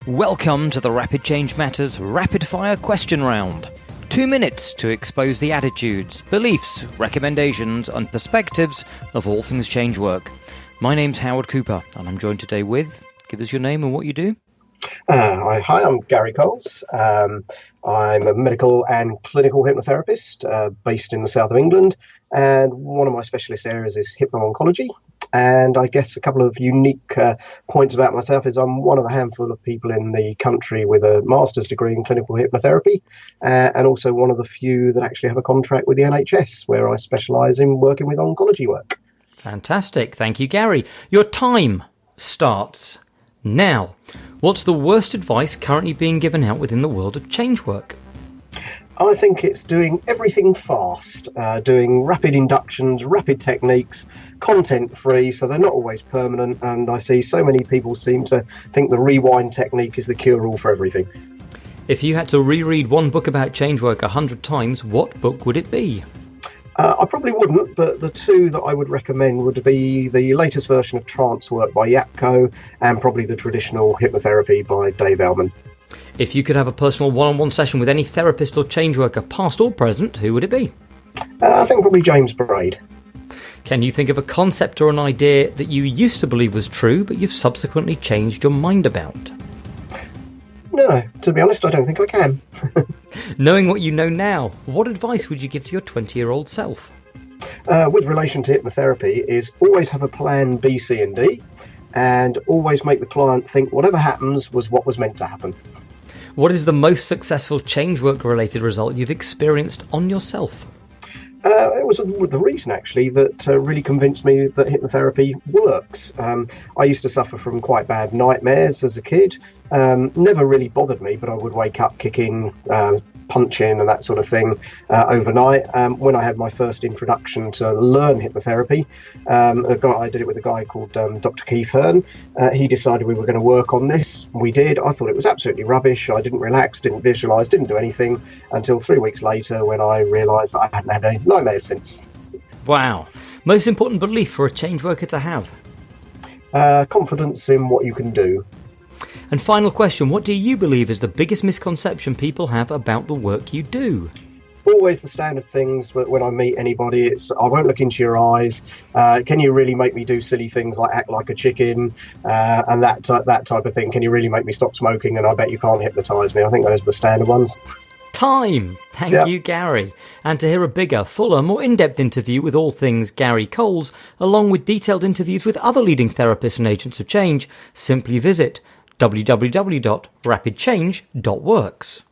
Welcome to the Rapid Change Matters Rapid Fire Question Round. 2 minutes to expose the attitudes, beliefs, recommendations and perspectives of all things change work. My name's Howard Cooper and I'm joined today with, give us your name and what you do. Hi, I'm Garry Coles. I'm a medical and clinical hypnotherapist based in the south of England, and one of my specialist areas is Hypno-Oncology. And I guess a couple of unique points about myself is I'm one of a handful of people in the country with a master's degree in clinical hypnotherapy, and also one of the few that actually have a contract with the NHS, where I specialise in working with oncology work. Fantastic. Thank you, Garry. Your time starts now. What's the worst advice currently being given out within the world of change work? I think it's doing everything fast, doing rapid inductions, rapid techniques, content free, so they're not always permanent. And I see so many people seem to think the rewind technique is the cure-all for everything. If you had to reread one book about change work 100 times, what book would it be? I probably wouldn't, but the two that I would recommend would be the latest version of Trance Work by Yapko and probably the traditional hypnotherapy by Dave Ellman. If you could have a personal one-on-one session with any therapist or change worker, past or present, who would it be? I think probably James Braid. Can you think of a concept or an idea that you used to believe was true, but you've subsequently changed your mind about? No, to be honest, I don't think I can. Knowing what you know now, what advice would you give to your 20-year-old self? With relation to hypnotherapy is always have a plan B, C and D, and always make the client think whatever happens was what was meant to happen. What is the most successful change work related result you've experienced on yourself? It was the reason actually that really convinced me that hypnotherapy works. I used to suffer from quite bad nightmares as a kid. Never really bothered me, but I would wake up kicking, punching and that sort of thing overnight. When I had my first introduction to learn hypnotherapy, I did it with a guy called Dr. Keith Hearn. He decided we were going to work on this. We did. I thought it was absolutely rubbish. I didn't relax, didn't visualise, didn't do anything until 3 weeks later when I realised that I hadn't had any nightmares since. Wow. Most important belief for a change worker to have? Confidence in what you can do. And final question, what do you believe is the biggest misconception people have about the work you do? Always the standard things, but when I meet anybody, it's I won't look into your eyes. Can you really make me do silly things like act like a chicken and that type of thing? Can you really make me stop smoking? And I bet you can't hypnotise me. I think those are the standard ones. Time! Thank you, Garry. And to hear a bigger, fuller, more in-depth interview with all things Garry Coles, along with detailed interviews with other leading therapists and agents of change, simply visit www.rapidchange.works.